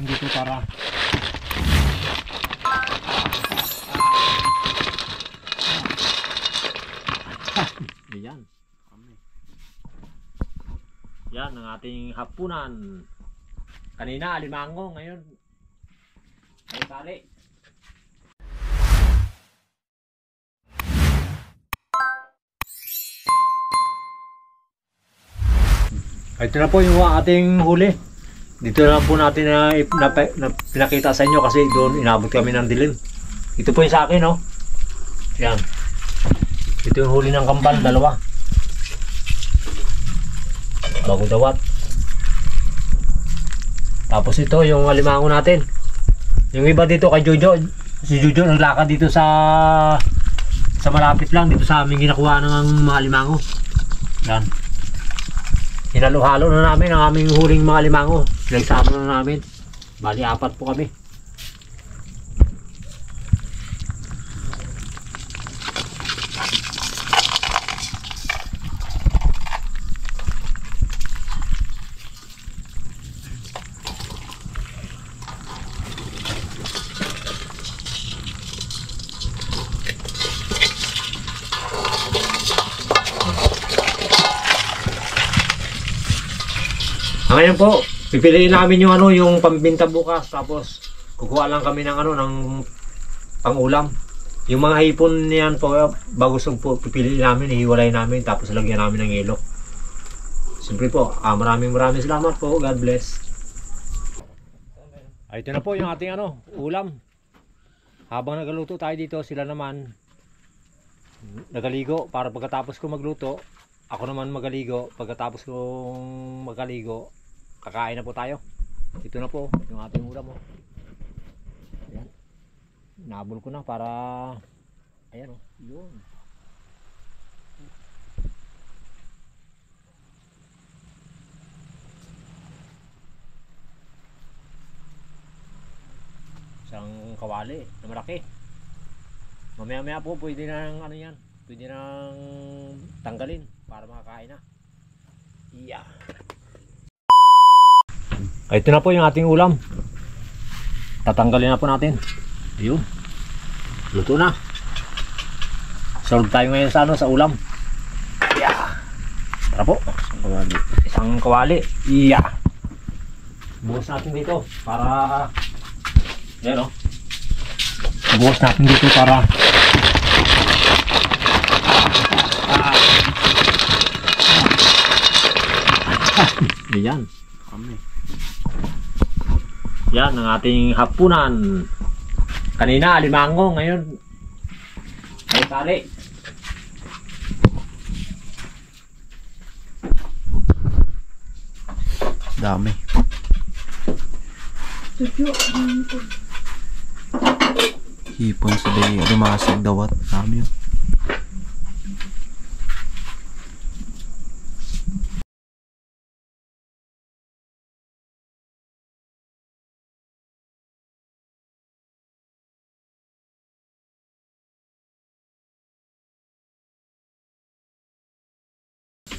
dito para ayan. Yan ang ating hapunan. Kanina alimango, ngayon ay tali. Ito na po yung ating huli. Dito na po natin na pinakita sa inyo kasi doon inabot kami ng dilim. Ito po yung sa akin, no? Yan. Ito yung huli ng kambal, dalawa. Bago dawat. Tapos ito yung alimango natin. Yung iba dito kay Jojo. Si Jojo naglakad dito sa malapit lang. Dito sa aming ginakuha ng mga alimango. Yan. Hinalo-halo na namin ang aming huling mga alimango. Pinagsama na namin. Bali 4 po kami. Ngayon po, pipiliin namin yung yung pambinta bukas, tapos kukuha lang kami ng ng pangulam. Yung mga hipon niyan po, bago po pipiliin namin, hiwalay namin, tapos lagyan namin ng yelo. Siyempre po, maraming salamat po. God bless. Ito na po yung ating ulam. Habang nagaluto tayo dito, sila naman nagaligo para pagkatapos ko magluto, ako naman magaligo. Pagkatapos kong magaligo, kakain na po tayo. Ito na po yung ating ulam. Ayan. Nabol ko na para ayan yun. Isang kawali na malaki. Mamaya po pwede nang yan. Pwede nang tanggalin para makakain na. Yeah. Ito na po yung ating ulam. Tatanggalin na po natin. Ayun. Luto na. Solve tayo ngayon sa sa ulam. Yeah. Tara po. Isang kawali. Yeah. Buhos natin dito para ayan buhos natin dito para ayan. Yan ang ating hapunan. Kanina alimango, ngayon ay tali. Dami. Hipon sa day, lumasag dawat. Dami yun.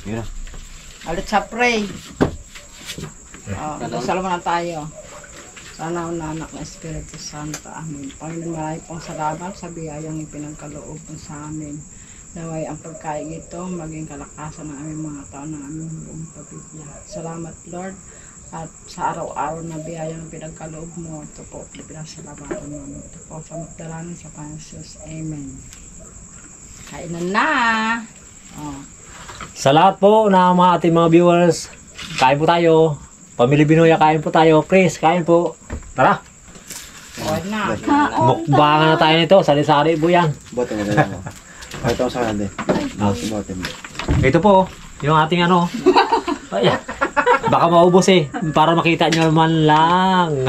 Yun na. Alit sa pray. Salamat na tayo. Sana ang anak ng Espiritu Santo. Amen. Panginoon, maraming pong salamat sa biyayang ipinagkaloob mo sa amin. Naway ang pagkain ito, maging kalakasan ng aming mga tao ng aming buong pamilya. Salamat, Lord. At sa araw-araw na biyayang pinagkaloob mo, ito po, pinasalamatan mo. Ito po, sa magdalanan sa Panginoon. Amen. Kainan na! Sa lahat po na mga ating mga viewers, kain po tayo. Pamilya Binoya, kain po tayo. Chris, kain po. Tara. Mukbangan na tayo nito. Sari-sari po yan. Bote mo na lang. Ito sa kanan din. Bote mo. Ito po, yung ating Ayan. Baka maubos para makita nyo naman lang.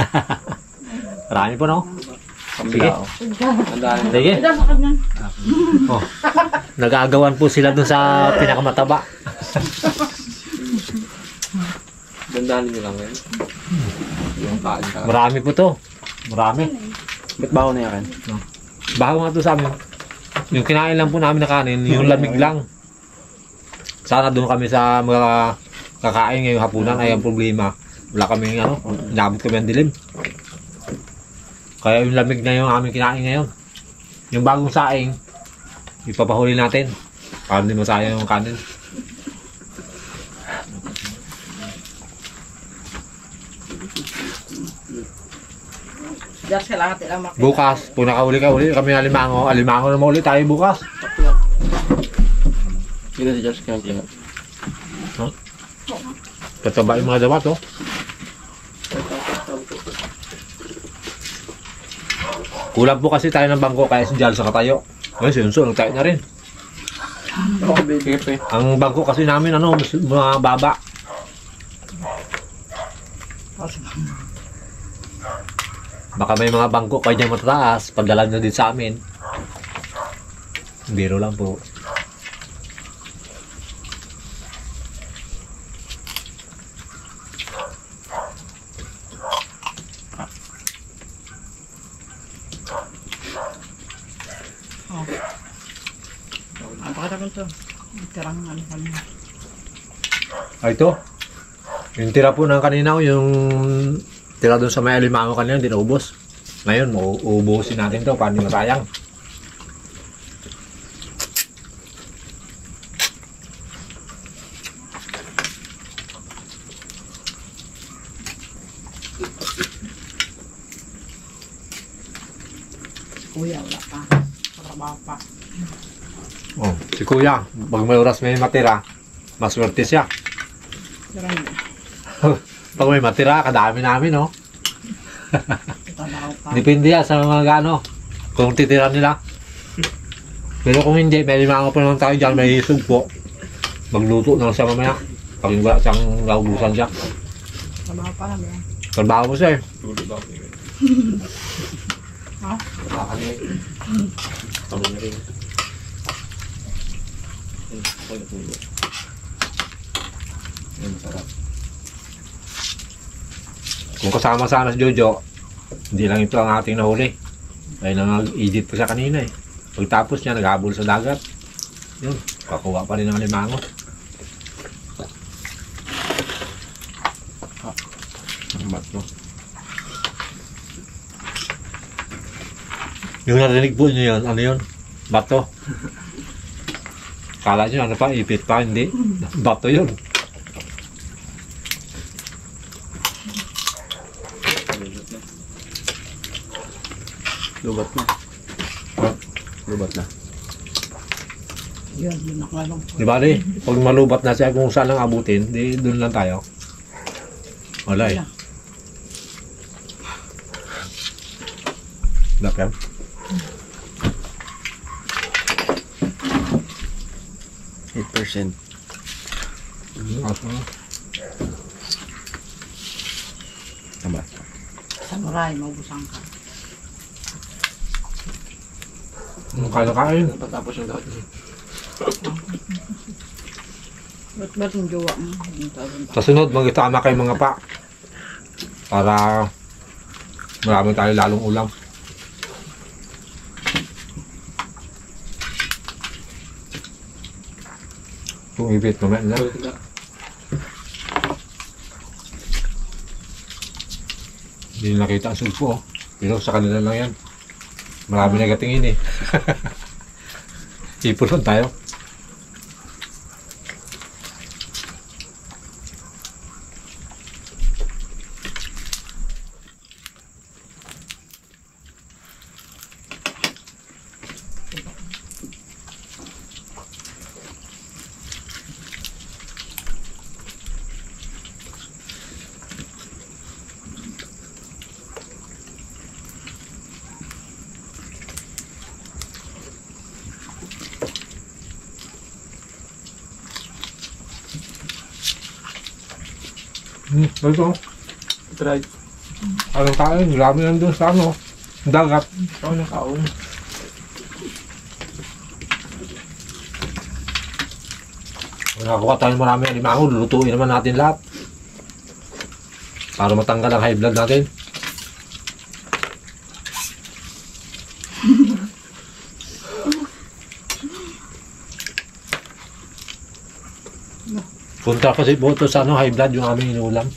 Marami po, no? Sige. Sige. Oh. Nagagawan po sila dun sa pinakamataba. Dandanin nyo lang yan. Yung kain ka. Marami po to. Marami. Ba't baho na yan? Baho nga to sa amin. Yung kinain lang po namin na kanin, yung lamig lang. Sana doon kami sa mga kakain ngayong hapunan ay ang problema. Wala kami ano, inabot kami ang dilim. Kaya yung lamig na yung aming kinain ngayon. Yung bagong saing, ipapahuli natin. Para hindi masayang yung kanin. Just kailangan tila makita. Bukas, kung nakahuli ka uli, kami alimango. Alimango na mauli tayo bukas. Hindi si Josh kaya kaya. Tataba yung mga dabat, oh. Kulang po kasi tayo ng bangko kaya si Jal sa katayo. Ngayon si Yunso, nagtayo na rin. Sige pa eh. Ang bangko kasi namin, ano, mga baba. Baka may mga bangko kayo dyan matataas, pagdala nyo din sa amin. Biro lang po. Napakita ko ito. Tirang ano kanina. Ay, ito. Yung tira po ng kanina, yung tira doon sa may alimango kanina, hindi naubos. Ngayon, uubusin natin ito para hindi masayang. Kuya, wala pa. Trabaho pa. Oh, si Kuya, pag may oras may matira, maswerte siya. Tirang Pag may matira, kadami namin, oh. trabaho pa. Depende yan sa mga gano, kung titira nila. Pero kung hindi, may limango pa naman tayo dyan, may sugpo. Magluto na lang siya mamaya. Pag wala siyang naubusan siya. Trabaho pa namin. Trabaho mo siya eh. Tulog ako eh. Ha? Nakakan eh. Kami na rin. Okay, natulog. Ayun, masarap. Kung kasama sana si Jojo, hindi lang ito ang ating nahuli. Ay nag-edit pa siya kanina eh. Pagtapos niya, naghabol sa dagat. Yun, kakuha pa rin ng limango. Ang bato. Yung narinig po niyo yun, ano yun? Bato. Kala niyo ano pa, ipit pa, hindi. Bato yun. Lubat na. Lubat na. Yun, yun ako lang po. Di ba di? Pag malubat na siya kung saan lang abutin, di doon lang tayo. Wala eh. Dapat. %. Tama. Samurai, maubusan ka. Kain. Patapos yung lahat. Ba't yung jowa mo? Yung tawag pa. Sa sunod, magkitama kayo mga pa. Para marami tayo lalong ulam. Kung ipit naman na. Hindi nakita ang sulpo. Pero sa kanila lang yan. Marami nagatingin eh. Ipulon tayo. Ito. Try. Anong kain? Marami lang doon sa ano. Dagat. Ako na kaon. Nakakuha tayo marami ng limango. Lulutuin naman natin lahat. Para matanggal ang high blood natin. Punta kasi po ito sa ano, high blood yung aming inulam.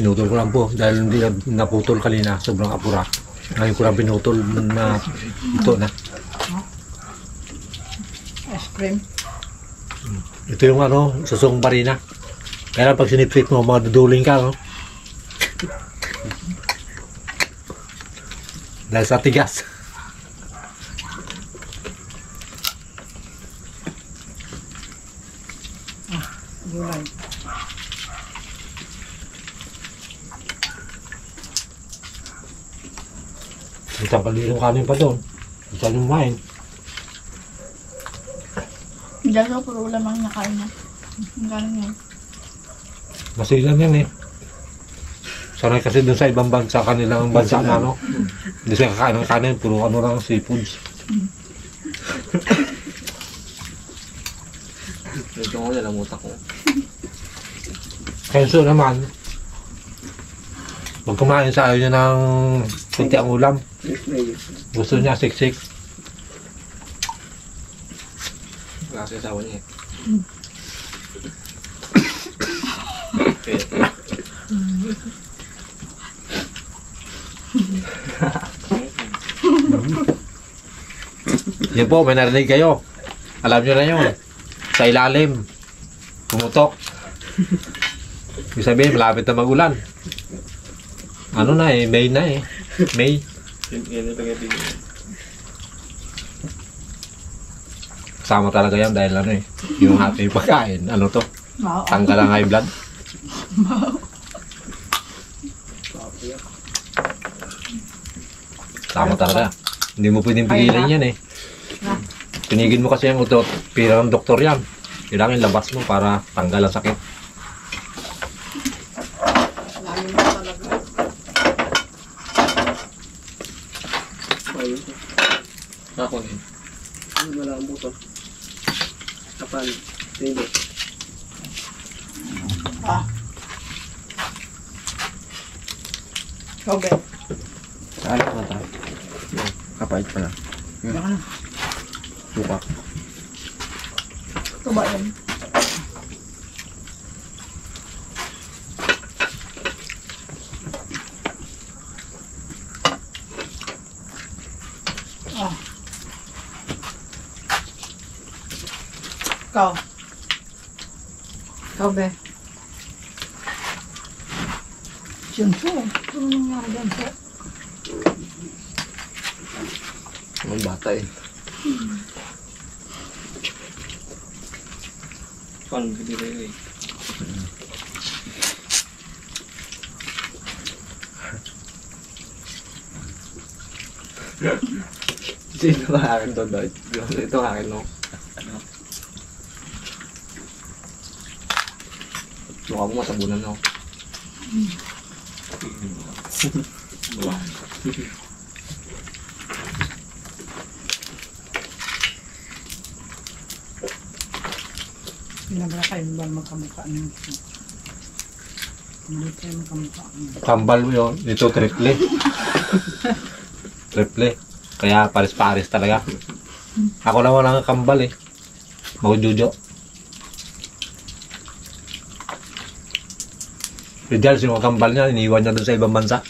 Pinutol ko lang po dahil hindi na naputol kanina. Sobrang apura. Ngayon ko lang pinutol na ito na. Ice cream. Ito yung ano, susong barina. Kaya pag sinipsip mo, maduduling ka, no? Dahil sa tigas. Gulay. Isang kalirong kanin pa doon. Isang yung wine. Dalawa puro ulam ang nakain na. Ang galing yan. Masilan yan eh. Sanay kasi dun sa ibang bansa, kanilang bansa na ano. Hindi sila kakain ng kanin, puro ano lang, seafoods. Ito ko nalamutak ko. Kenzo naman, pag kumain sa ayaw niya ng kunti ang ulam, gusto niya siksik. Wala kasi asawa niya eh. Yan po, may narinig kayo. Alam nyo na yun. Sa ilalim. Pumutok. Ibig sabihin, malapit na magulan. Ano na eh, May na eh. May. Yan yung pag-ibigay. Kasama talaga yan dahil ano eh. Yung ating pagkain. Ano to? Wow. Tanggal ang high blood. Tama talaga. Hindi mo pwedeng pigilan yan eh. Pinigin mo kasi yung utot. Pira ng doktor yan. Kailangan labas mo para tanggal ang sakit. Lalo na talaga. Ako eh. Wala ang buto. Kapal. Hindi. Kobe. Ano ka tayo? Kapait pala. Baka na. Suka. Ito ba yan? Ikaw. Kobe. Siyempre. Ano nangyari dyan po? Ang bata eh. Paano bibigay eh? Sino ba akin to, Dodge? Ito akin, no? Mukha mo masabunan, no? Pinabra kayo ba magkamukha niyo? Hindi kayo magkamukha niyo. Kambal mo yun. Ito triple. Triple. Kaya pares-pares talaga. Ako naman ang kambal eh. Magujujo. Rizal, sino ang kambal niya? Iniwan niya dun sa ibang bansa.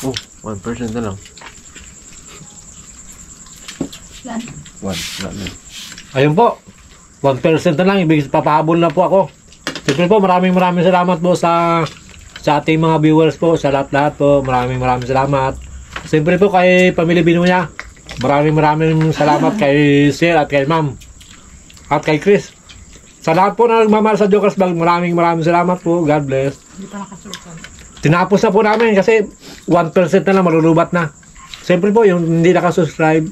Oh, 1% na lang. Yan. 1. Wala na. Ayun po. 1% na lang. Ibig papahabol na po ako. Siyempre po, maraming salamat po sa ating mga viewers po. Sa lahat-lahat po. Maraming salamat. Siyempre po kay Pamilya Binuya. Maraming salamat kay Sir at kay Ma'am. At kay Chris. Sa lahat po na nagmamahal sa Jokers Vlog, maraming salamat po. God bless. Hindi pa nakasukan. Tinapos na po namin kasi 1% na lang malulubat na. Siyempre po, yung hindi nakasubscribe,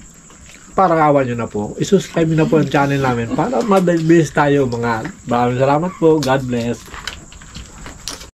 parang awan nyo na po. I-subscribe nyo na po ang channel namin para mabilis tayo mga. Maraming salamat po. God bless.